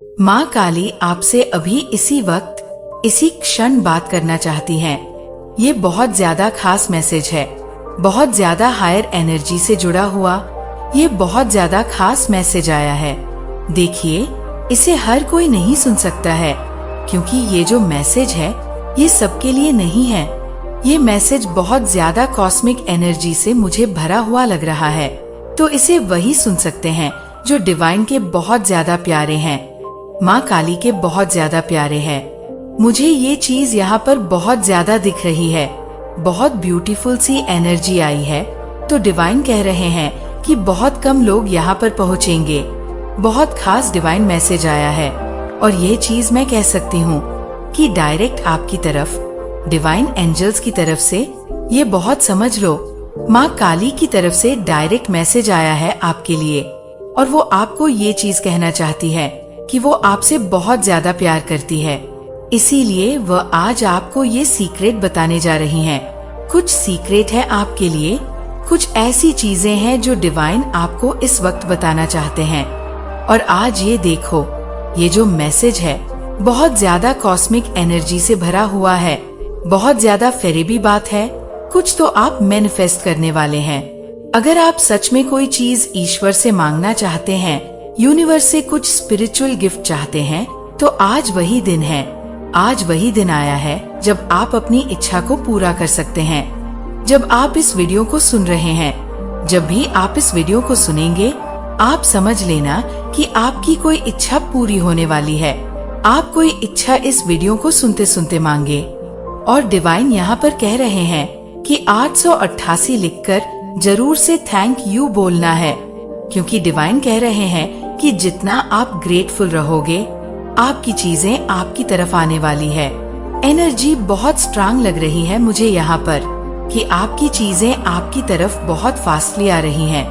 माँ काली आपसे अभी इसी वक्त इसी क्षण बात करना चाहती हैं। ये बहुत ज्यादा खास मैसेज है, बहुत ज्यादा हायर एनर्जी से जुड़ा हुआ ये बहुत ज्यादा खास मैसेज आया है। देखिए, इसे हर कोई नहीं सुन सकता है, क्योंकि ये जो मैसेज है ये सबके लिए नहीं है। ये मैसेज बहुत ज्यादा कॉस्मिक एनर्जी से मुझे भरा हुआ लग रहा है, तो इसे वही सुन सकते हैं जो डिवाइन के बहुत ज्यादा प्यारे हैं, माँ काली के बहुत ज्यादा प्यारे हैं। मुझे ये चीज यहाँ पर बहुत ज्यादा दिख रही है, बहुत ब्यूटीफुल सी एनर्जी आई है। तो डिवाइन कह रहे हैं कि बहुत कम लोग यहाँ पर पहुँचेंगे। बहुत खास डिवाइन मैसेज आया है, और ये चीज मैं कह सकती हूँ कि डायरेक्ट आपकी तरफ, डिवाइन एंजल्स की तरफ से, ये बहुत समझ लो, माँ काली की तरफ से डायरेक्ट मैसेज आया है आपके लिए। और वो आपको ये चीज कहना चाहती है कि वो आपसे बहुत ज्यादा प्यार करती है, इसीलिए वह आज आपको ये सीक्रेट बताने जा रही हैं। कुछ सीक्रेट है आपके लिए, कुछ ऐसी चीजें हैं जो डिवाइन आपको इस वक्त बताना चाहते हैं। और आज ये देखो, ये जो मैसेज है बहुत ज्यादा कॉस्मिक एनर्जी से भरा हुआ है, बहुत ज्यादा फेरेबी बात है। कुछ तो आप मैनिफेस्ट करने वाले हैं। अगर आप सच में कोई चीज ईश्वर से मांगना चाहते हैं, यूनिवर्स से कुछ स्पिरिचुअल गिफ्ट चाहते हैं, तो आज वही दिन है। आज वही दिन आया है जब आप अपनी इच्छा को पूरा कर सकते हैं। जब आप इस वीडियो को सुन रहे हैं, जब भी आप इस वीडियो को सुनेंगे, आप समझ लेना कि आपकी कोई इच्छा पूरी होने वाली है। आप कोई इच्छा इस वीडियो को सुनते सुनते मांगे। और डिवाइन यहाँ पर कह रहे हैं कि 888 लिखकर जरूर से थैंक यू बोलना है, क्योंकि डिवाइन कह रहे हैं कि जितना आप ग्रेटफुल रहोगे, आपकी चीजें आपकी तरफ आने वाली है। एनर्जी बहुत स्ट्रांग लग रही है मुझे यहाँ पर कि आपकी चीजें आपकी तरफ बहुत फास्टली आ रही हैं।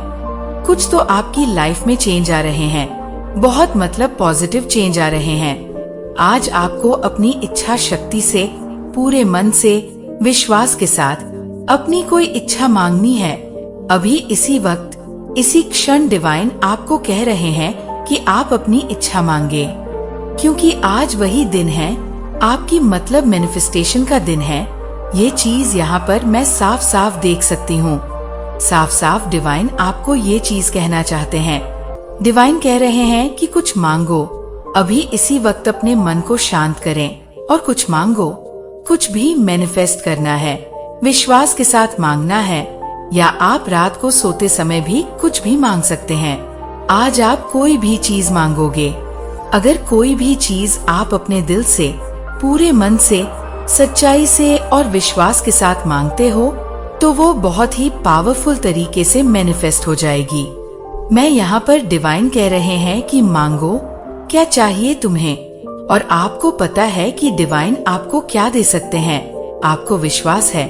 कुछ तो आपकी लाइफ में चेंज आ रहे हैं, बहुत मतलब पॉजिटिव चेंज आ रहे हैं। आज आपको अपनी इच्छा शक्ति से, पूरे मन से, विश्वास के साथ अपनी कोई इच्छा मांगनी है। अभी इसी वक्त, इसी क्षण डिवाइन आपको कह रहे हैं कि आप अपनी इच्छा मांगे, क्योंकि आज वही दिन है, आपकी मतलब मैनिफेस्टेशन का दिन है। ये चीज यहाँ पर मैं साफ साफ देख सकती हूँ। साफ साफ डिवाइन आपको ये चीज कहना चाहते हैं। डिवाइन कह रहे हैं कि कुछ मांगो, अभी इसी वक्त अपने मन को शांत करें और कुछ मांगो। कुछ भी मैनिफेस्ट करना है, विश्वास के साथ मांगना है, या आप रात को सोते समय भी कुछ भी मांग सकते हैं। आज आप कोई भी चीज मांगोगे। अगर कोई भी चीज आप अपने दिल से, पूरे मन से, सच्चाई से और विश्वास के साथ मांगते हो, तो वो बहुत ही पावरफुल तरीके से मैनिफेस्ट हो जाएगी। मैं यहाँ पर डिवाइन कह रहे हैं कि मांगो, क्या चाहिए तुम्हें, और आपको पता है कि डिवाइन आपको क्या दे सकते हैं। आपको विश्वास है।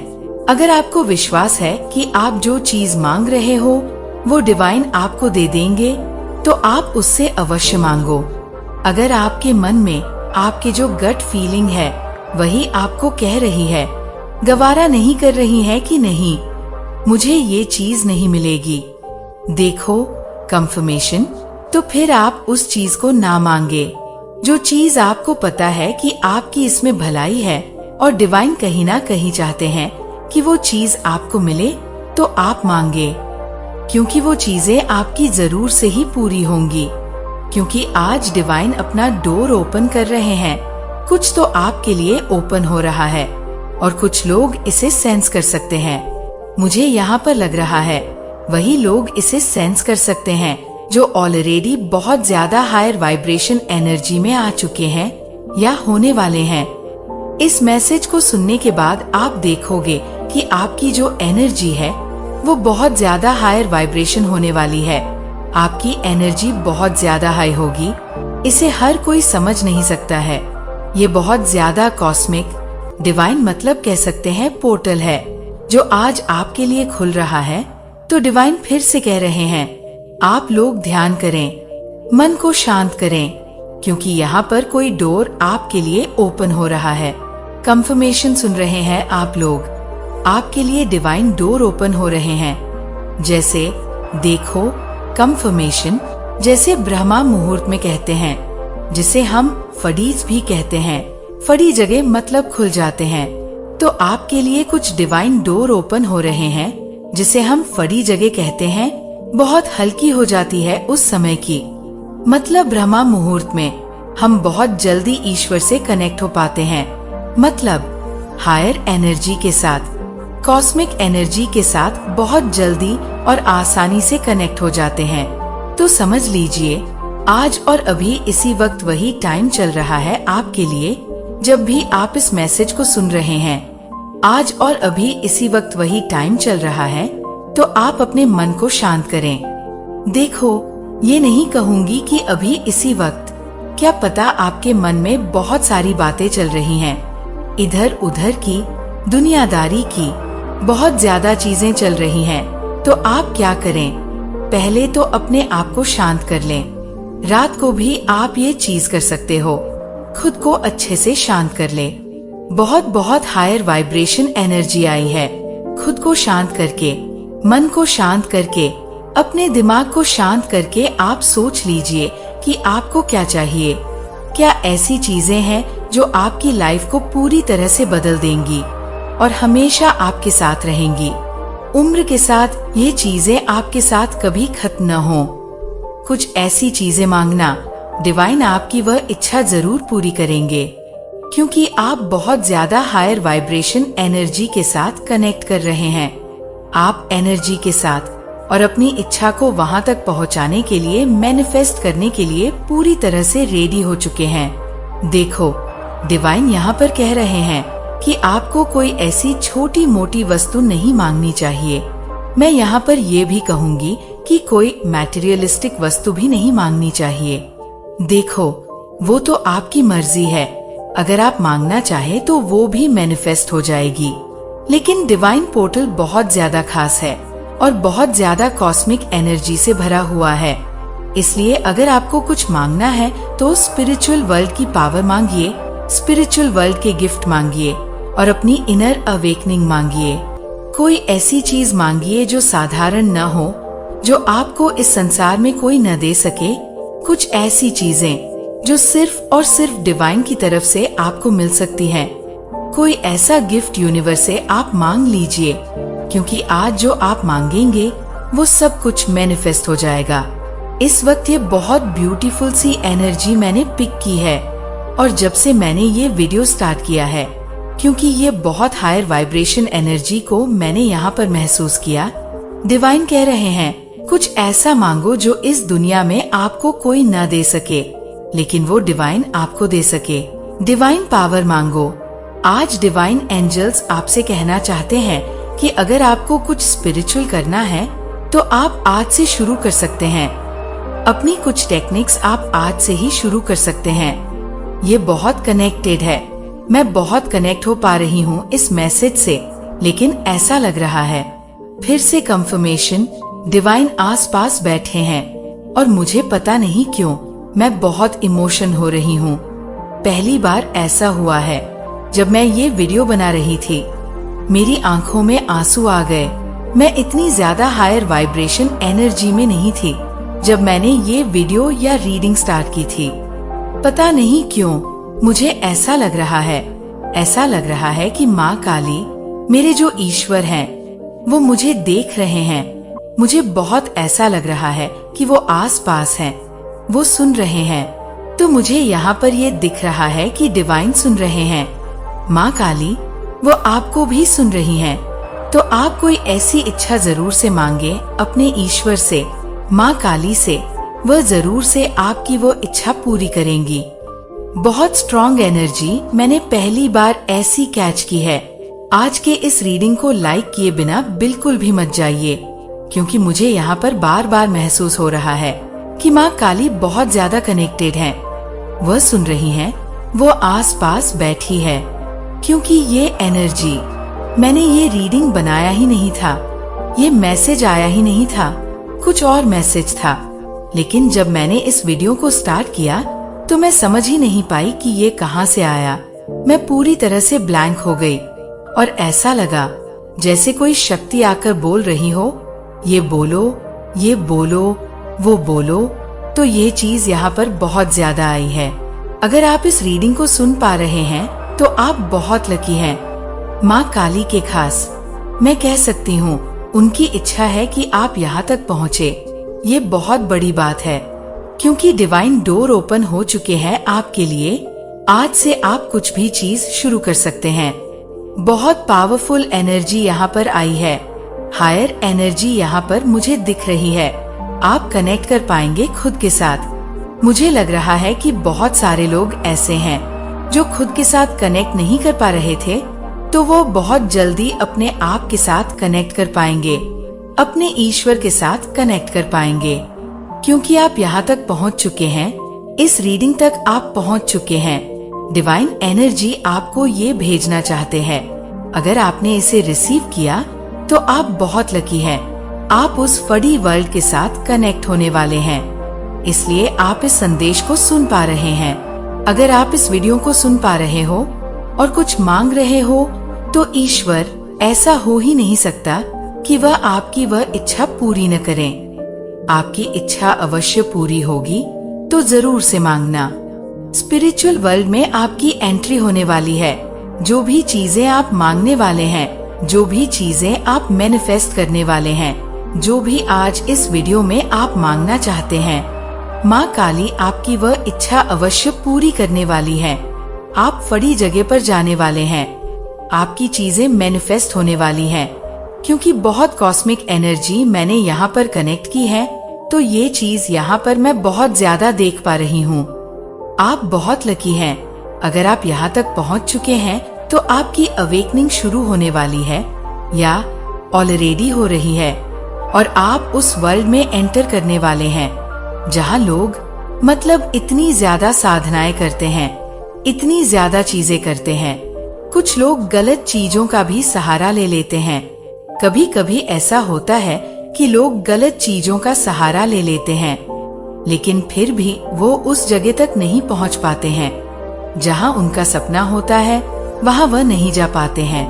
अगर आपको विश्वास है कि आप जो चीज मांग रहे हो वो डिवाइन आपको दे देंगे, तो आप उससे अवश्य मांगो। अगर आपके मन में आपके जो गट फीलिंग है वही आपको कह रही है, गवारा नहीं कर रही है कि नहीं, मुझे ये चीज नहीं मिलेगी, देखो कंफर्मेशन, तो फिर आप उस चीज को ना मांगे। जो चीज आपको पता है कि आपकी इसमें भलाई है और डिवाइन कहीं ना कहीं चाहते हैं कि वो चीज आपको मिले, तो आप मांगे, क्योंकि वो चीजें आपकी जरूर से ही पूरी होंगी। क्योंकि आज डिवाइन अपना डोर ओपन कर रहे हैं। कुछ तो आपके लिए ओपन हो रहा है, और कुछ लोग इसे सेंस कर सकते हैं। मुझे यहाँ पर लग रहा है वही लोग इसे सेंस कर सकते हैं जो ऑलरेडी बहुत ज्यादा हायर वाइब्रेशन एनर्जी में आ चुके हैं या होने वाले हैं। इस मैसेज को सुनने के बाद आप देखोगे कि आपकी जो एनर्जी है वो बहुत ज्यादा हायर वाइब्रेशन होने वाली है। आपकी एनर्जी बहुत ज्यादा हाई होगी। इसे हर कोई समझ नहीं सकता है। ये बहुत ज्यादा कॉस्मिक, डिवाइन मतलब कह सकते हैं पोर्टल है, जो आज आपके लिए खुल रहा है। तो डिवाइन फिर से कह रहे हैं, आप लोग ध्यान करें, मन को शांत करें, क्योंकि यहाँ पर कोई डोर आपके लिए ओपन हो रहा है। कंफर्मेशन सुन रहे हैं आप लोग, आपके लिए डिवाइन डोर ओपन हो रहे हैं। जैसे देखो, कंफर्मेशन, जैसे ब्रह्मा मुहूर्त में कहते हैं, जिसे हम फडीज भी कहते हैं। फड़ी जगह मतलब खुल जाते हैं। तो आपके लिए कुछ डिवाइन डोर ओपन हो रहे हैं, जिसे हम फड़ी जगह कहते हैं। बहुत हल्की हो जाती है उस समय की, मतलब ब्रह्मा मुहूर्त में हम बहुत जल्दी ईश्वर से कनेक्ट हो पाते हैं, मतलब हायर एनर्जी के साथ, कॉस्मिक एनर्जी के साथ बहुत जल्दी और आसानी से कनेक्ट हो जाते हैं। तो समझ लीजिए, आज और अभी इसी वक्त वही टाइम चल रहा है आपके लिए। जब भी आप इस मैसेज को सुन रहे हैं, आज और अभी इसी वक्त वही टाइम चल रहा है। तो आप अपने मन को शांत करें। देखो, ये नहीं कहूंगी कि अभी इसी वक्त, क्या पता आपके मन में बहुत सारी बातें चल रही हैं, इधर उधर की, दुनियादारी की, बहुत ज्यादा चीजें चल रही हैं। तो आप क्या करें? पहले तो अपने आप को शांत कर लें। रात को भी आप ये चीज कर सकते हो, खुद को अच्छे से शांत कर लें। बहुत बहुत हायर वाइब्रेशन एनर्जी आई है। खुद को शांत करके, मन को शांत करके, अपने दिमाग को शांत करके आप सोच लीजिए कि आपको क्या चाहिए। क्या ऐसी चीजें हैं जो आपकी लाइफ को पूरी तरह से बदल देंगी और हमेशा आपके साथ रहेंगी? उम्र के साथ ये चीजें आपके साथ कभी खत्म न हो। कुछ ऐसी चीजें मांगना, डिवाइन आपकी वह इच्छा जरूर पूरी करेंगे, क्योंकि आप बहुत ज्यादा हायर वाइब्रेशन एनर्जी के साथ कनेक्ट कर रहे हैं। आप एनर्जी के साथ और अपनी इच्छा को वहां तक पहुंचाने के लिए, मैनिफेस्ट करने के लिए पूरी तरह से रेडी हो चुके हैं। देखो, डिवाइन यहाँ पर कह रहे हैं कि आपको कोई ऐसी छोटी मोटी वस्तु नहीं मांगनी चाहिए। मैं यहाँ पर ये भी कहूँगी कि कोई मैटेरियलिस्टिक वस्तु भी नहीं मांगनी चाहिए। देखो, वो तो आपकी मर्जी है। अगर आप मांगना चाहे तो वो भी मैनिफेस्ट हो जाएगी। लेकिन डिवाइन पोर्टल बहुत ज्यादा खास है और बहुत ज्यादा कॉस्मिक एनर्जी से भरा हुआ है। इसलिए अगर आपको कुछ मांगना है तो स्पिरिचुअल वर्ल्ड की पावर मांगिए, स्पिरिचुअल वर्ल्ड के गिफ्ट मांगिए और अपनी इनर अवेकनिंग मांगिए। कोई ऐसी चीज मांगिए जो साधारण न हो, जो आपको इस संसार में कोई न दे सके। कुछ ऐसी चीजें जो सिर्फ और सिर्फ डिवाइन की तरफ से आपको मिल सकती हैं। कोई ऐसा गिफ्ट यूनिवर्स से आप मांग लीजिए, क्योंकि आज जो आप मांगेंगे वो सब कुछ मैनिफेस्ट हो जाएगा। इस वक्त ये बहुत ब्यूटीफुल सी एनर्जी मैंने पिक की है, और जब से मैंने ये वीडियो स्टार्ट किया है, क्योंकि ये बहुत हायर वाइब्रेशन एनर्जी को मैंने यहाँ पर महसूस किया। डिवाइन कह रहे हैं, कुछ ऐसा मांगो जो इस दुनिया में आपको कोई न दे सके, लेकिन वो डिवाइन आपको दे सके। डिवाइन पावर मांगो। आज डिवाइन एंजल्स आपसे कहना चाहते हैं कि अगर आपको कुछ स्पिरिचुअल करना है तो आप आज से शुरू कर सकते हैं। अपनी कुछ टेक्निक्स आप आज से ही शुरू कर सकते हैं। ये बहुत कनेक्टेड है। मैं बहुत कनेक्ट हो पा रही हूँ इस मैसेज से, लेकिन ऐसा लग रहा है फिर से कंफर्मेशन, डिवाइन आसपास बैठे हैं और मुझे पता नहीं क्यों मैं बहुत इमोशन हो रही हूँ। पहली बार ऐसा हुआ है जब मैं ये वीडियो बना रही थी, मेरी आंखों में आंसू आ गए। मैं इतनी ज्यादा हायर वाइब्रेशन एनर्जी में नहीं थी जब मैंने ये वीडियो या रीडिंग स्टार्ट की थी। पता नहीं क्यों मुझे ऐसा लग रहा है, ऐसा लग रहा है कि माँ काली, मेरे जो ईश्वर हैं, वो मुझे देख रहे हैं। मुझे बहुत ऐसा लग रहा है कि वो आस पास हैं, वो सुन रहे हैं। तो मुझे यहाँ पर ये दिख रहा है कि डिवाइन सुन रहे हैं। माँ काली वो आपको भी सुन रही हैं। तो आप कोई ऐसी इच्छा जरूर से मांगे अपने ईश्वर से, माँ काली से। वह जरूर से आपकी वो इच्छा पूरी करेंगी। बहुत स्ट्रॉन्ग एनर्जी मैंने पहली बार ऐसी कैच की है। आज के इस रीडिंग को लाइक किए बिना बिल्कुल भी मत जाइए, क्योंकि मुझे यहाँ पर बार बार महसूस हो रहा है कि माँ काली बहुत ज्यादा कनेक्टेड हैं। वह सुन रही हैं, वो आस पास बैठी है। क्योंकि ये एनर्जी, मैंने ये रीडिंग बनाया ही नहीं था, ये मैसेज आया ही नहीं था, कुछ और मैसेज था। लेकिन जब मैंने इस वीडियो को स्टार्ट किया तो मैं समझ ही नहीं पाई कि ये कहाँ से आया। मैं पूरी तरह से ब्लैंक हो गई और ऐसा लगा जैसे कोई शक्ति आकर बोल रही हो, ये बोलो, ये बोलो, वो बोलो। तो ये चीज यहाँ पर बहुत ज्यादा आई है। अगर आप इस रीडिंग को सुन पा रहे हैं तो आप बहुत लकी हैं। माँ काली के खास मैं कह सकती हूँ, उनकी इच्छा है कि आप यहाँ तक पहुँचे। ये बहुत बड़ी बात है, क्योंकि डिवाइन डोर ओपन हो चुके हैं आपके लिए। आज से आप कुछ भी चीज शुरू कर सकते हैं। बहुत पावरफुल एनर्जी यहाँ पर आई है। हायर एनर्जी यहाँ पर मुझे दिख रही है। आप कनेक्ट कर पाएंगे खुद के साथ। मुझे लग रहा है कि बहुत सारे लोग ऐसे हैं जो खुद के साथ कनेक्ट नहीं कर पा रहे थे, तो वो बहुत जल्दी अपने आप के साथ कनेक्ट कर पाएंगे, अपने ईश्वर के साथ कनेक्ट कर पाएंगे, क्योंकि आप यहाँ तक पहुँच चुके हैं। इस रीडिंग तक आप पहुँच चुके हैं। डिवाइन एनर्जी आपको ये भेजना चाहते हैं। अगर आपने इसे रिसीव किया तो आप बहुत लकी हैं। आप उस फड़ी वर्ल्ड के साथ कनेक्ट होने वाले हैं, इसलिए आप इस संदेश को सुन पा रहे हैं। अगर आप इस वीडियो को सुन पा रहे हो और कुछ मांग रहे हो, तो ईश्वर ऐसा हो ही नहीं सकता कि वह आपकी वह इच्छा पूरी न करें। आपकी इच्छा अवश्य पूरी होगी, तो जरूर से मांगना। स्पिरिचुअल वर्ल्ड में आपकी एंट्री होने वाली है। जो भी चीजें आप मांगने वाले हैं, जो भी चीजें आप मैनिफेस्ट करने वाले हैं, जो भी आज इस वीडियो में आप मांगना चाहते हैं, माँ काली आपकी वह इच्छा अवश्य पूरी करने वाली है। आप बड़ी जगह पर जाने वाले हैं। आपकी चीजें मैनिफेस्ट होने वाली हैं, क्योंकि बहुत कॉस्मिक एनर्जी मैंने यहाँ पर कनेक्ट की है, तो ये चीज यहाँ पर मैं बहुत ज्यादा देख पा रही हूँ। आप बहुत लकी हैं। अगर आप यहाँ तक पहुँच चुके हैं तो आपकी अवेकनिंग शुरू होने वाली है या ऑलरेडी हो रही है, और आप उस वर्ल्ड में एंटर करने वाले हैं जहाँ लोग मतलब इतनी ज्यादा साधनाएं करते हैं, इतनी ज्यादा चीजें करते हैं। कुछ लोग गलत चीजों का भी सहारा ले लेते हैं। कभी कभी ऐसा होता है कि लोग गलत चीजों का सहारा ले लेते हैं, लेकिन फिर भी वो उस जगह तक नहीं पहुंच पाते हैं जहां उनका सपना होता है। वहां वह नहीं जा पाते हैं,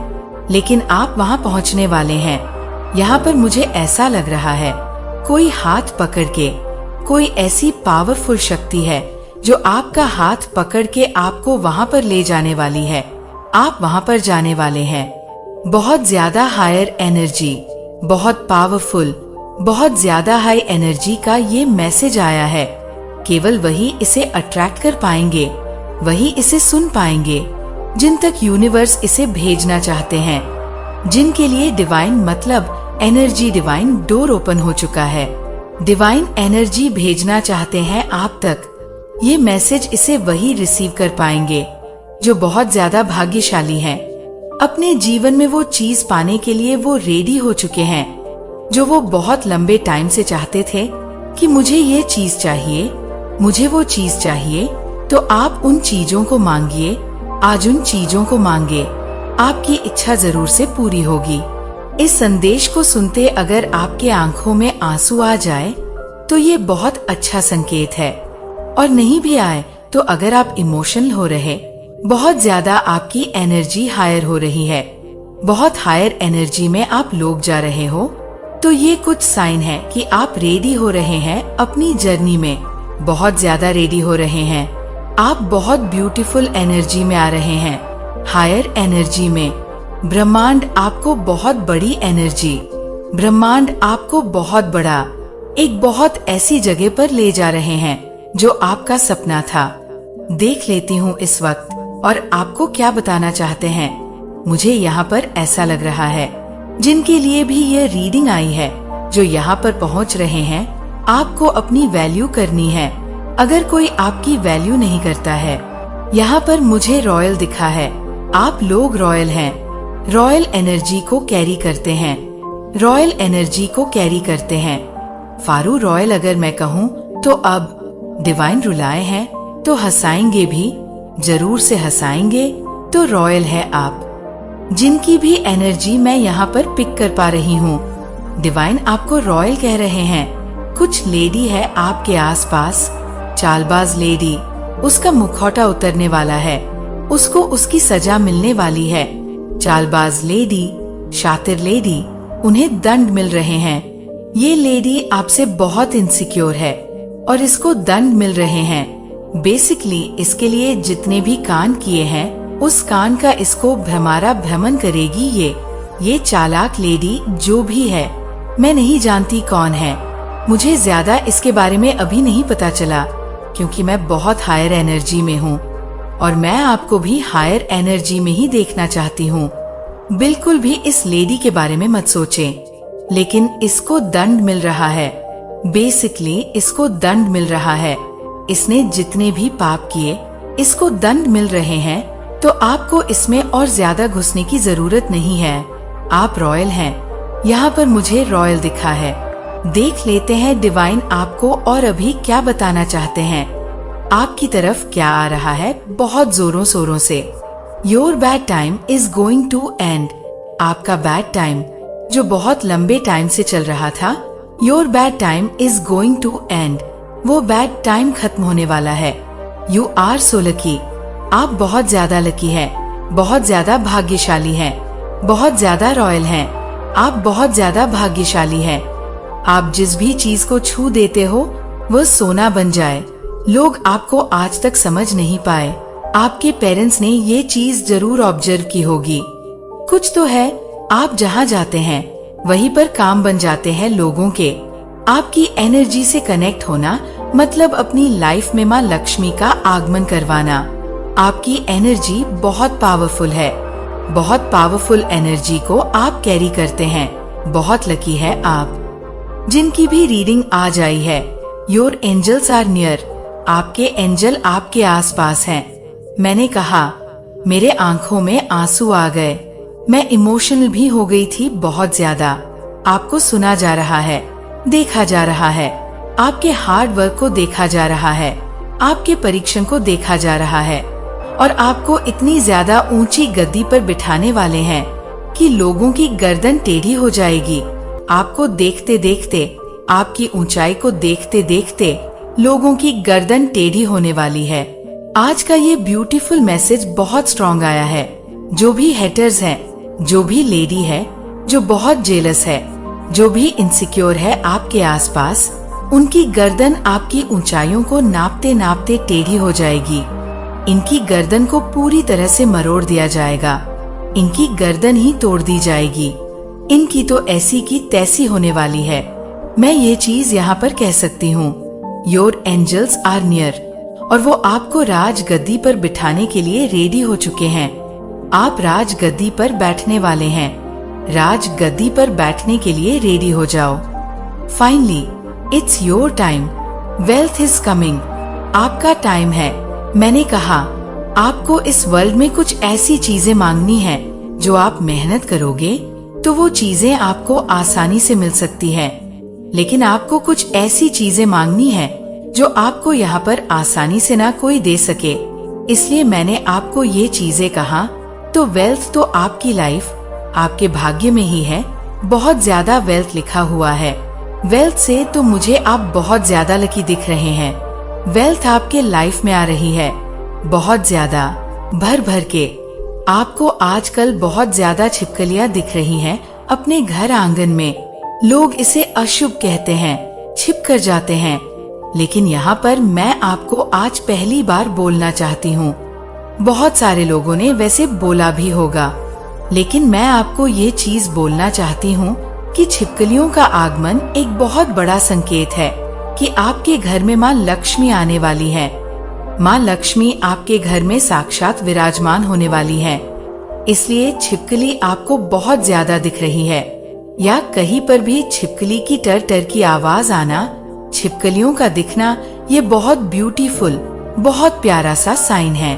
लेकिन आप वहां पहुंचने वाले हैं। यहाँ पर मुझे ऐसा लग रहा है कोई हाथ पकड़ के, कोई ऐसी पावरफुल शक्ति है जो आपका हाथ पकड़ के आपको वहां पर ले जाने वाली है। आप वहां पर जाने वाले हैं। बहुत ज्यादा हायर एनर्जी, बहुत पावरफुल, बहुत ज्यादा हाई एनर्जी का ये मैसेज आया है। केवल वही इसे अट्रैक्ट कर पाएंगे, वही इसे सुन पाएंगे जिन तक यूनिवर्स इसे भेजना चाहते हैं, जिनके लिए डिवाइन मतलब एनर्जी डिवाइन डोर ओपन हो चुका है। डिवाइन एनर्जी भेजना चाहते हैं आप तक। ये मैसेज इसे वही रिसीव कर पाएंगे जो बहुत ज्यादा भाग्यशाली हैं। अपने जीवन में वो चीज पाने के लिए वो रेडी हो चुके हैं जो वो बहुत लंबे टाइम से चाहते थे कि मुझे ये चीज चाहिए, मुझे वो चीज चाहिए। तो आप उन चीजों को मांगिए, आज उन चीजों को मांगे, आपकी इच्छा जरूर से पूरी होगी। इस संदेश को सुनते अगर आपके आंखों में आंसू आ जाए तो ये बहुत अच्छा संकेत है, और नहीं भी आए तो अगर आप इमोशनल हो रहे, बहुत ज्यादा आपकी एनर्जी हायर हो रही है, बहुत हायर एनर्जी में आप लोग जा रहे हो, तो ये कुछ साइन है कि आप रेडी हो रहे हैं अपनी जर्नी में, बहुत ज्यादा रेडी हो रहे हैं। आप बहुत ब्यूटीफुल एनर्जी में आ रहे हैं, हायर एनर्जी में। ब्रह्मांड आपको बहुत बड़ी एनर्जी, ब्रह्मांड आपको बहुत बड़ा, एक बहुत ऐसी जगह पर ले जा रहे हैं जो आपका सपना था। देख लेती हूँ इस वक्त और आपको क्या बताना चाहते हैं। मुझे यहाँ पर ऐसा लग रहा है जिनके लिए भी ये रीडिंग आई है, जो यहाँ पर पहुँच रहे हैं, आपको अपनी वैल्यू करनी है। अगर कोई आपकी वैल्यू नहीं करता है, यहाँ पर मुझे रॉयल दिखा है। आप लोग रॉयल हैं, रॉयल एनर्जी को कैरी करते हैं, रॉयल एनर्जी को कैरी करते हैं। फारू रॉयल अगर मैं कहूँ तो अब डिवाइन रुलाए हैं तो हंसाएंगे भी, जरूर से हंसाएंगे। तो रॉयल है आप, जिनकी भी एनर्जी मैं यहाँ पर पिक कर पा रही हूँ। डिवाइन आपको रॉयल कह रहे हैं। कुछ लेडी है आपके आसपास, चालबाज लेडी, उसका मुखौटा उतरने वाला है, उसको उसकी सजा मिलने वाली है। चालबाज लेडी, शातिर लेडी, उन्हें दंड मिल रहे हैं। ये लेडी आपसे बहुत इनसिक्योर है और इसको दंड मिल रहे हैं। बेसिकली इसके लिए जितने भी कान किए हैं उस कान का इसको भ्रमारा भ्रमण करेगी ये चालाक लेडी जो भी है। मैं नहीं जानती कौन है, मुझे ज्यादा इसके बारे में अभी नहीं पता चला क्योंकि मैं बहुत हायर एनर्जी में हूँ और मैं आपको भी हायर एनर्जी में ही देखना चाहती हूँ। बिल्कुल भी इस लेडी के बारे में मत सोचें। लेकिन इसको दंड मिल रहा है, बेसिकली इसको दंड मिल रहा है। इसने जितने भी पाप किए इसको दंड मिल रहे हैं, तो आपको इसमें और ज्यादा घुसने की जरूरत नहीं है। आप रॉयल हैं, यहाँ पर मुझे रॉयल दिखा है। देख लेते हैं डिवाइन आपको और अभी क्या बताना चाहते हैं। आपकी तरफ क्या आ रहा है बहुत जोरों शोरों से। Your bad time is going to end. आपका बैड टाइम जो बहुत लंबे टाइम से चल रहा था, your bad time is going to end. वो बैड टाइम खत्म होने वाला है। You are so lucky. आप बहुत ज्यादा लकी हैं, बहुत ज्यादा भाग्यशाली हैं, बहुत ज्यादा रॉयल हैं। आप बहुत ज्यादा भाग्यशाली हैं। आप जिस भी चीज को छू देते हो वो सोना बन जाए। लोग आपको आज तक समझ नहीं पाए। आपके पेरेंट्स ने ये चीज जरूर ऑब्जर्व की होगी। कुछ तो है, आप जहाँ जाते हैं वहीं पर काम बन जाते हैं लोगों के। आपकी एनर्जी से कनेक्ट होना मतलब अपनी लाइफ में माँ लक्ष्मी का आगमन करवाना। आपकी एनर्जी बहुत पावरफुल है। बहुत पावरफुल एनर्जी को आप कैरी करते हैं। बहुत लकी है आप। जिनकी भी रीडिंग आ जाई है, योर एंजल्स आर नियर। आपके एंजल आपके आसपास हैं। मैंने कहा मेरे आंखों में आंसू आ गए। मैं इमोशनल भी हो गई थी बहुत ज्यादा। आपको सुना जा रहा है, देखा जा रहा है। आपके हार्ड वर्क को देखा जा रहा है, आपके परीक्षण को देखा जा रहा है और आपको इतनी ज्यादा ऊंची गद्दी पर बिठाने वाले हैं कि लोगों की गर्दन टेढ़ी हो जाएगी। आपको देखते देखते, आपकी ऊंचाई को देखते देखते लोगों की गर्दन टेढ़ी होने वाली है। आज का ये ब्यूटीफुल मैसेज बहुत स्ट्रॉन्ग आया है। जो भी हेटर्स हैं, जो भी लेडी है जो बहुत जेलस है, जो भी इनसिक्योर है आपके आसपास, उनकी गर्दन आपकी ऊंचाइयों को नापते नापते टेढ़ी हो जाएगी। इनकी गर्दन को पूरी तरह से मरोड़ दिया जाएगा। इनकी गर्दन ही तोड़ दी जाएगी। इनकी तो ऐसी की तैसी होने वाली है। मैं ये चीज यहाँ पर कह सकती हूँ, योर एंजल्स आर नियर। और वो आपको राज गद्दी पर बिठाने के लिए रेडी हो चुके हैं। आप राज गद्दी पर बैठने वाले हैं। राज गद्दी पर बैठने के लिए रेडी हो जाओ। Finally it's your time. Wealth is coming. आपका टाइम है। मैंने कहा आपको इस वर्ल्ड में कुछ ऐसी चीजें मांगनी है जो आप मेहनत करोगे तो वो चीजें आपको आसानी से मिल सकती है। लेकिन आपको कुछ ऐसी चीजें मांगनी है जो आपको यहाँ पर आसानी से ना कोई दे सके। इसलिए मैंने आपको ये चीजें कहा। तो वेल्थ तो आपकी लाइफ, आपके भाग्य में ही है। बहुत ज्यादा वेल्थ लिखा हुआ है। वेल्थ से तो मुझे आप बहुत ज्यादा लकी दिख रहे हैं। वेल्थ आपके लाइफ में आ रही है, बहुत ज्यादा, भर भर के। आपको आजकल बहुत ज्यादा छिपकलियां दिख रही हैं अपने घर आंगन में। लोग इसे अशुभ कहते हैं, छिप कर जाते हैं। लेकिन यहाँ पर मैं आपको आज पहली बार बोलना चाहती हूँ। बहुत सारे लोगों ने वैसे बोला भी होगा, लेकिन मैं आपको ये चीज बोलना चाहती हूँ कि छिपकलियों का आगमन एक बहुत बड़ा संकेत है कि आपके घर में माँ लक्ष्मी आने वाली है। माँ लक्ष्मी आपके घर में साक्षात विराजमान होने वाली है। इसलिए छिपकली आपको बहुत ज्यादा दिख रही है, या कहीं पर भी छिपकली की टर टर की आवाज आना, छिपकलियों का दिखना, ये बहुत ब्यूटीफुल, बहुत प्यारा सा साइन है।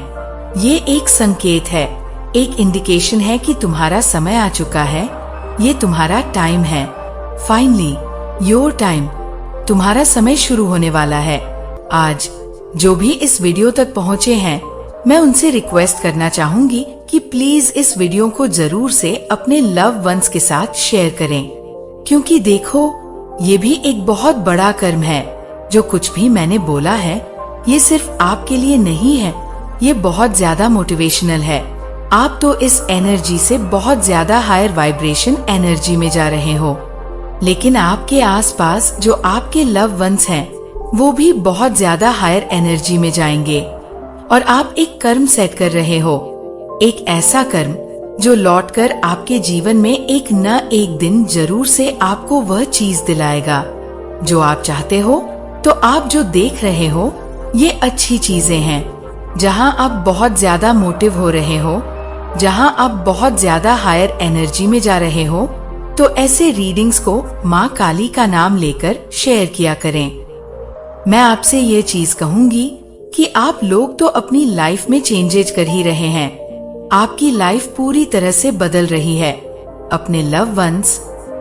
ये एक संकेत है, एक इंडिकेशन है कि तुम्हारा समय आ चुका है। ये तुम्हारा टाइम है। Finally your time. तुम्हारा समय शुरू होने वाला है। आज जो भी इस वीडियो तक पहुँचे हैं, मैं उनसे रिक्वेस्ट करना चाहूंगी कि प्लीज इस वीडियो को जरूर से अपने लव वंस के साथ शेयर करें, क्योंकि देखो ये भी एक बहुत बड़ा कर्म है। जो कुछ भी मैंने बोला है ये सिर्फ आपके लिए नहीं है, ये बहुत ज्यादा मोटिवेशनल है। आप तो इस एनर्जी से बहुत ज्यादा हायर वाइब्रेशन एनर्जी में जा रहे हो, लेकिन आपके आसपास जो आपके लव वंस हैं वो भी बहुत ज्यादा हायर एनर्जी में जाएंगे। और आप एक कर्म सेट कर रहे हो, एक ऐसा कर्म जो लौटकर आपके जीवन में एक न एक दिन जरूर से आपको वह चीज दिलाएगा जो आप चाहते हो। तो आप जो देख रहे हो ये अच्छी चीजें हैं। जहां आप बहुत ज्यादा मोटिव हो रहे हो, जहां आप बहुत ज्यादा हायर एनर्जी में जा रहे हो, तो ऐसे रीडिंग्स को माँ काली का नाम लेकर शेयर किया करें। मैं आपसे ये चीज कहूंगी कि आप लोग तो अपनी लाइफ में चेंजेज कर ही रहे हैं। आपकी लाइफ पूरी तरह से बदल रही है। अपने लव वंस,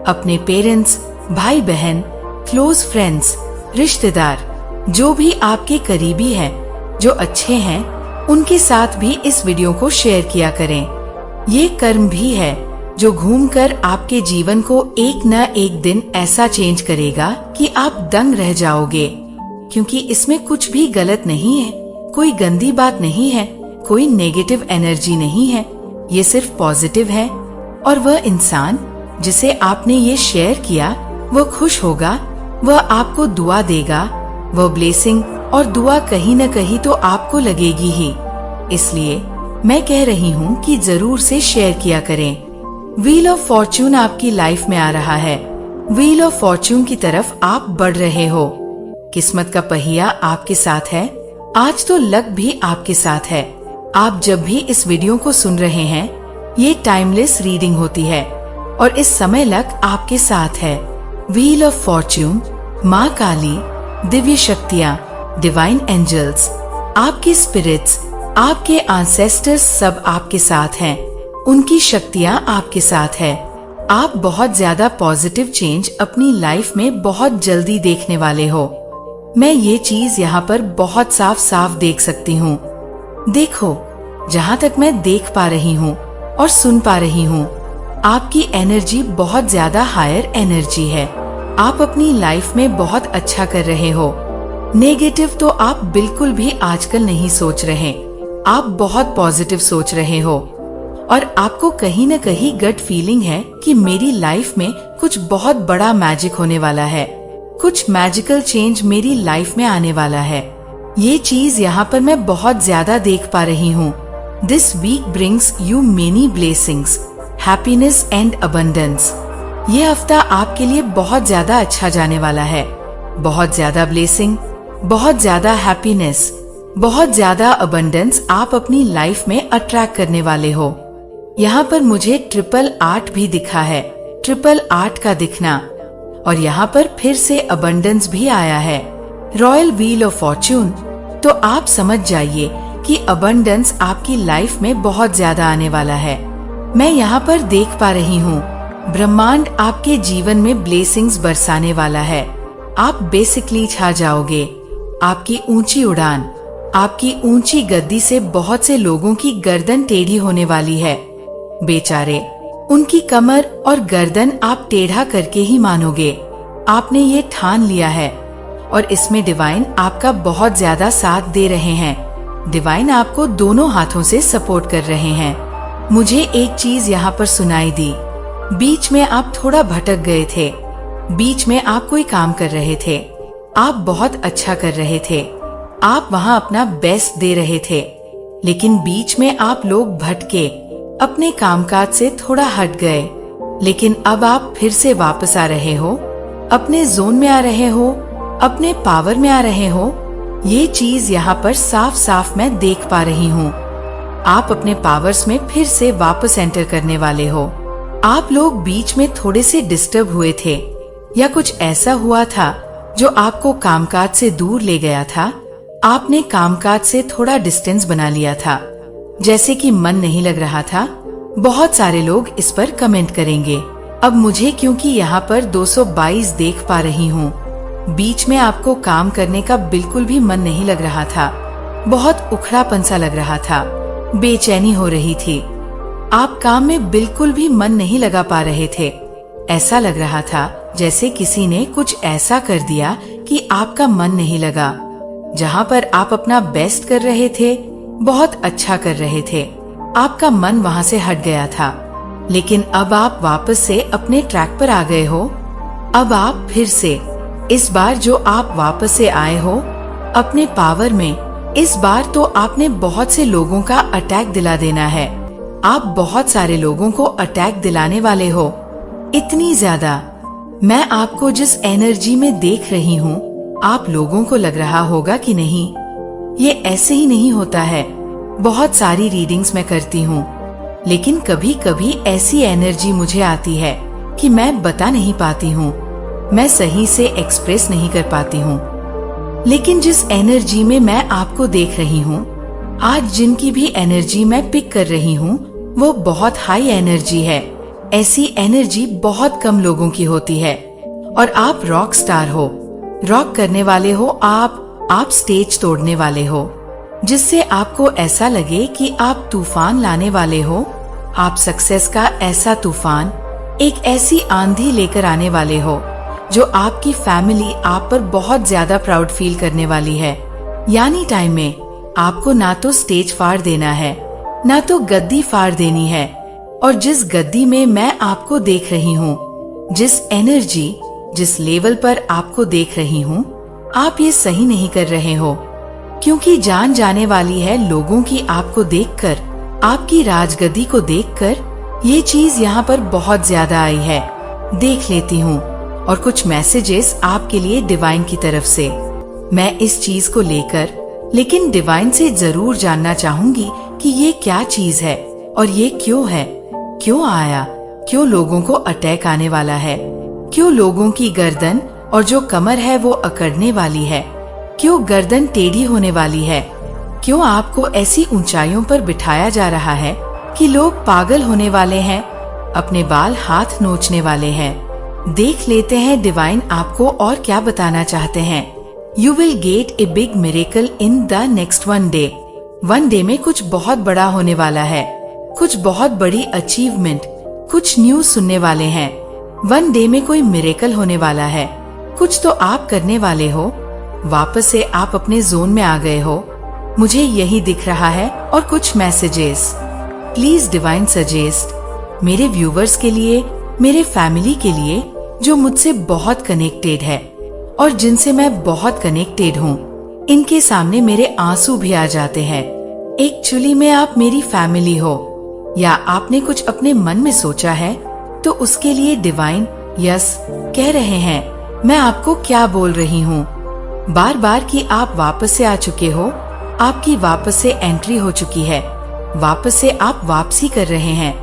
अपने पेरेंट्स, भाई बहन, क्लोज फ्रेंड्स, रिश्तेदार, जो भी आपके करीबी हैं, जो अच्छे हैं, उनके साथ भी इस वीडियो को शेयर किया करें। ये कर्म भी है जो घूमकर आपके जीवन को एक न एक दिन ऐसा चेंज करेगा कि आप दंग रह जाओगे। क्योंकि इसमें कुछ भी गलत नहीं है, कोई गंदी बात नहीं है, कोई नेगेटिव एनर्जी नहीं है, ये सिर्फ पॉजिटिव है। और वह इंसान जिसे आपने ये शेयर किया वह खुश होगा, वह आपको दुआ देगा। वह ब्लेसिंग और दुआ कहीं न कहीं तो आपको लगेगी ही। इसलिए मैं कह रही हूँ कि जरूर से शेयर किया करें। व्हील ऑफ फॉर्च्यून आपकी लाइफ में आ रहा है। व्हील ऑफ फॉर्च्यून की तरफ आप बढ़ रहे हो। किस्मत का पहिया आपके साथ है। आज तो लक भी आपके साथ है। आप जब भी इस वीडियो को सुन रहे हैं, ये टाइमलेस रीडिंग होती है और इस समय लक आपके साथ है। व्हील ऑफ फॉर्च्यून, माँ काली, दिव्य शक्तियाँ, डिवाइन एंजल्स, आपके स्पिरिट्स, आपके एंसेस्टर्स सब आपके साथ हैं। उनकी शक्तियाँ आपके साथ है। आप बहुत ज्यादा पॉजिटिव चेंज अपनी लाइफ में बहुत जल्दी देखने वाले हो। मैं ये चीज यहाँ पर बहुत साफ साफ देख सकती हूँ। देखो, जहाँ तक मैं देख पा रही हूँ और सुन पा रही हूँ, आपकी एनर्जी बहुत ज्यादा हायर एनर्जी है। आप अपनी लाइफ में बहुत अच्छा कर रहे हो। नेगेटिव तो आप बिल्कुल भी आजकल नहीं सोच रहे। आप बहुत पॉजिटिव सोच रहे हो और आपको कहीं न कहीं गट फीलिंग है कि मेरी लाइफ में कुछ बहुत बड़ा मैजिक होने वाला है, कुछ मैजिकल चेंज मेरी लाइफ में आने वाला है। ये चीज यहाँ पर मैं बहुत ज्यादा देख पा रही हूँ। This week brings you many blessings, happiness and abundance. ये हफ्ता आपके लिए बहुत ज्यादा अच्छा जाने वाला है। बहुत ज्यादा ब्लेसिंग, बहुत ज्यादा हैप्पीनेस, बहुत ज्यादा अबंडेंस आप अपनी लाइफ में अट्रैक्ट करने वाले हो। यहाँ पर मुझे 888 भी दिखा है, 888 का दिखना। और यहाँ पर फिर से अबंडेंस भी आया है, रॉयल व्हील ऑफ फॉर्च्यून। तो आप समझ जाइए कि अबंडेंस आपकी लाइफ में बहुत ज्यादा आने वाला है। मैं यहाँ पर देख पा रही हूँ ब्रह्मांड आपके जीवन में ब्लेसिंग्स बरसाने वाला है। आप बेसिकली छा जाओगे। आपकी ऊंची उड़ान, आपकी ऊंची गद्दी से बहुत से लोगों की गर्दन टेढ़ी होने वाली है। बेचारे, उनकी कमर और गर्दन आप टेढ़ा करके ही मानोगे। आपने ये ठान लिया है और इसमें डिवाइन आपका बहुत ज्यादा साथ दे रहे हैं। डिवाइन आपको दोनों हाथों से सपोर्ट कर रहे हैं। मुझे एक चीज यहाँ पर सुनाई दी। बीच में आप थोड़ा भटक गए थे, बीच में आप कोई काम कर रहे थे, आप बहुत अच्छा कर रहे थे, आप वहाँ अपना बेस्ट दे रहे थे, लेकिन बीच में आप लोग भटके, अपने कामकाज से थोड़ा हट गए। लेकिन अब आप फिर से वापस आ रहे हो, अपने जोन में आ रहे हो, अपने पावर में आ रहे हो। ये चीज यहाँ पर साफ साफ मैं देख पा रही हूँ। आप अपने पावर्स में फिर से वापस एंटर करने वाले हो। आप लोग बीच में थोड़े से डिस्टर्ब हुए थे या कुछ ऐसा हुआ था जो आपको कामकाज से दूर ले गया था। आपने कामकाज से थोड़ा डिस्टेंस बना लिया था, जैसे कि मन नहीं लग रहा था। बहुत सारे लोग इस पर कमेंट करेंगे। अब मुझे क्योंकि यहाँ पर 222 देख पा रही हूँ, बीच में आपको काम करने का बिल्कुल भी मन नहीं लग रहा था। बहुत उखड़ापन सा लग रहा था, बेचैनी हो रही थी। आप काम में बिल्कुल भी मन नहीं लगा पा रहे थे। ऐसा लग रहा था जैसे किसी ने कुछ ऐसा कर दिया कि आपका मन नहीं लगा। जहाँ पर आप अपना बेस्ट कर रहे थे, बहुत अच्छा कर रहे थे, आपका मन वहाँ से हट गया था। लेकिन अब आप वापस से अपने ट्रैक पर आ गए हो। अब आप फिर से इस बार जो आप वापस से आए हो अपने पावर में, इस बार तो आपने बहुत से लोगों का अटैक दिला देना है। आप बहुत सारे लोगों को अटैक दिलाने वाले हो, इतनी ज्यादा। मैं आपको जिस एनर्जी में देख रही हूँ, आप लोगों को लग रहा होगा कि नहीं, ये ऐसे ही नहीं होता है। बहुत सारी रीडिंग्स मैं करती हूँ, लेकिन कभी कभी ऐसी एनर्जी मुझे आती है कि मैं बता नहीं पाती हूँ, मैं सही से एक्सप्रेस नहीं कर पाती हूँ। लेकिन जिस एनर्जी में मैं आपको देख रही हूँ, आज जिनकी भी एनर्जी मैं पिक कर रही हूँ, वो बहुत हाई एनर्जी है। ऐसी एनर्जी बहुत कम लोगों की होती है। और आप रॉक स्टार हो, रॉक करने वाले हो, आप स्टेज तोड़ने वाले हो, जिससे आपको ऐसा लगे कि आप तूफान लाने वाले हो। आप सक्सेस का ऐसा तूफान, एक ऐसी आंधी लेकर आने वाले हो जो आपकी फैमिली आप पर बहुत ज्यादा प्राउड फील करने वाली है। यानी टाइम में आपको ना तो स्टेज फाड़ देना है, ना तो गद्दी फाड़ देनी है। और जिस गद्दी में मैं आपको देख रही हूँ, जिस एनर्जी, जिस लेवल पर आपको देख रही हूँ, आप ये सही नहीं कर रहे हो, क्योंकि जान जाने वाली है लोगों की आपको देखकर, आपकी राजगद्दी को देखकर। ये चीज यहाँ पर बहुत ज्यादा आई है। देख लेती हूँ और कुछ मैसेजेस आपके लिए डिवाइन की तरफ से। मैं इस चीज को लेकिन डिवाइन से जरूर जानना चाहूंगी कि ये क्या चीज है और ये क्यों है, क्यों आया, क्यों लोगों को अटैक आने वाला है, क्यों लोगों की गर्दन और जो कमर है वो अकड़ने वाली है, क्यों गर्दन टेढ़ी होने वाली है, क्यों आपको ऐसी ऊंचाइयों पर बिठाया जा रहा है कि लोग पागल होने वाले हैं, अपने बाल हाथ नोचने वाले हैं। देख लेते हैं डिवाइन आपको और क्या बताना चाहते हैं। You will get a big miracle in the next one day. One day में कुछ बहुत बड़ा होने वाला है, कुछ बहुत बड़ी अचीवमेंट, कुछ न्यूज सुनने वाले हैं। वन डे में कोई मिरेकल होने वाला है, कुछ तो आप करने वाले हो। वापस से आप अपने जोन में आ गए हो, मुझे यही दिख रहा है। और कुछ मैसेजेस प्लीज डिवाइन सजेस्ट मेरे व्यूवर्स के लिए, मेरे फैमिली के लिए जो मुझसे बहुत कनेक्टेड है और जिनसे मैं बहुत कनेक्टेड हूँ। इनके सामने मेरे आंसू भी आ जाते हैं। एक्चुअली में आप मेरी फैमिली हो या आपने कुछ अपने मन में सोचा है, तो उसके लिए डिवाइन यस कह रहे हैं। मैं आपको क्या बोल रही हूँ, बार बार कि आप वापस से आ चुके हो, आपकी वापस से एंट्री हो चुकी है, वापस से आप वापसी कर रहे हैं।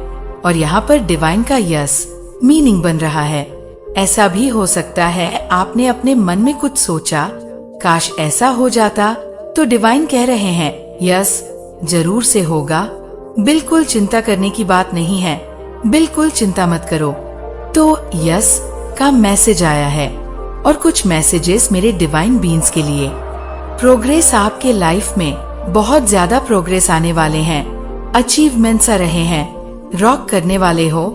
और यहाँ पर डिवाइन का यस मीनिंग बन रहा है। ऐसा भी हो सकता है आपने अपने मन में कुछ सोचा, काश ऐसा हो जाता, तो डिवाइन कह रहे हैं यस जरूर से होगा। बिल्कुल चिंता करने की बात नहीं है, बिल्कुल चिंता मत करो। तो यस का मैसेज आया है। और कुछ मैसेजेस मेरे डिवाइन बीन्स के लिए। प्रोग्रेस आपके लाइफ में, बहुत ज्यादा प्रोग्रेस आने वाले हैं, अचीवमेंट्स आ रहे हैं, रॉक करने वाले हो।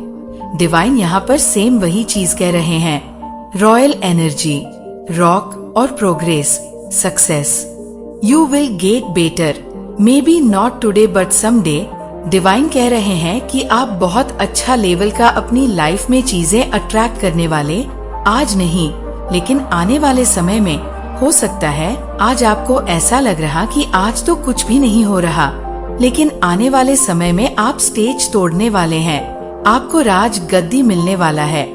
डिवाइन यहाँ पर सेम वही चीज कह रहे हैं। रॉयल एनर्जी, रॉक और progress, success. You will get better, may be not today but someday. Divine कह रहे हैं कि आप बहुत अच्छा लेवल का अपनी लाइफ में चीजें अट्रैक्ट करने वाले, आज नहीं लेकिन आने वाले समय में। हो सकता है आज आपको ऐसा लग रहा कि आज तो कुछ भी नहीं हो रहा, लेकिन आने वाले समय में आप स्टेज तोड़ने वाले हैं। आपको राज गद्दी मिलने वाला है।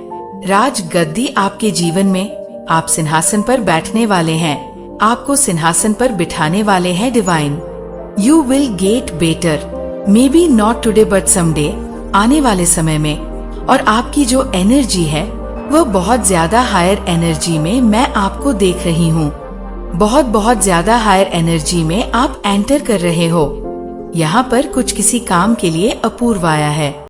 राज गद्दी आपके जीवन में, आप सिंहासन पर बैठने वाले हैं, आपको सिंहासन पर बिठाने वाले हैं divine. You will get better, may be not today but someday, आने वाले समय में। और आपकी जो एनर्जी है वो बहुत ज्यादा हायर एनर्जी में मैं आपको देख रही हूँ। बहुत ज्यादा हायर एनर्जी में आप एंटर कर रहे हो। यहाँ पर कुछ किसी काम के लिए अपूर्व आया है।